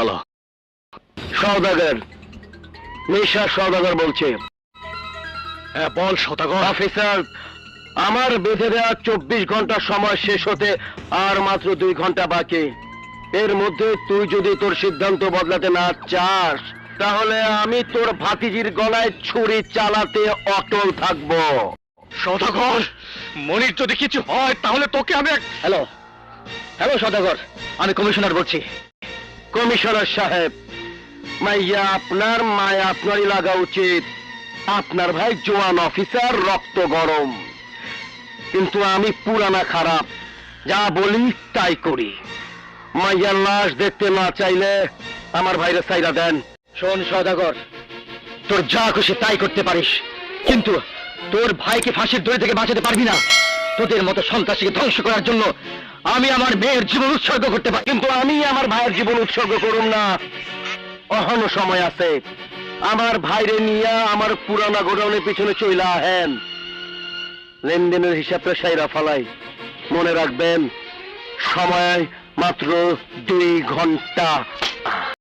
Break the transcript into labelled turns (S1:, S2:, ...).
S1: Hello, সওদাগর, নিশা সওদাগর বলছে।
S2: হ্যাঁ বল সওদাগর।
S1: Officer, আমার বেঁধে দেওয়া 24 ঘন্টা সময় শেষ হতে আর মাত্র 2 ঘন্টা বাকি। এর মধ্যে তুই যদি তোর সিদ্ধান্ত বদলাতে না চাস, তাহলে আমি তোর ভাতিজির গলায় ছুরি চালাতে অটল থাকবো।
S2: সওদাগর, মনির যদি কিছু হয় তাহলে তোকে আমি
S1: হ্যালো হ্যালো সওদাগর, আমি কমিশনার বলছি। কমিশনার সাহেব, মাইয়া আপনার মায়া আপনারই লাগা উচিত। আপনার ভাই জোয়ান অফিসার, রক্ত গরম, কিন্তু আমি পুরানা খারাপ, যা বলি তাই করি। মাইয়ার লাশ দেখতে না চাইলে আমার ভাইরে সাইরা দেন। শোন সওদাগর, তোর যা খুশি তাই করতে পারিস, কিন্তু তোর ভাইকে ফাঁসির দড়ি থেকে বাঁচাতে পারবি না। তোদের মতো সন্ত্রাসীকে ধ্বংস করার জন্য আমি আমার মেয়ের জীবন উৎসর্গ করতে পারি, কিন্তু আমি আমার ভাইয়ের জীবন উৎসর্গ করুম না। অহনো সময় আছে। আমার ভাইরে নিয়া আমার পুরানা গোডাউনের পিছনে চইলা আহেন, লেনদেনের হিসাবটা সাইরা ফালাই। মনে রাখবেন, সময় মাত্র 2 ঘন্টা।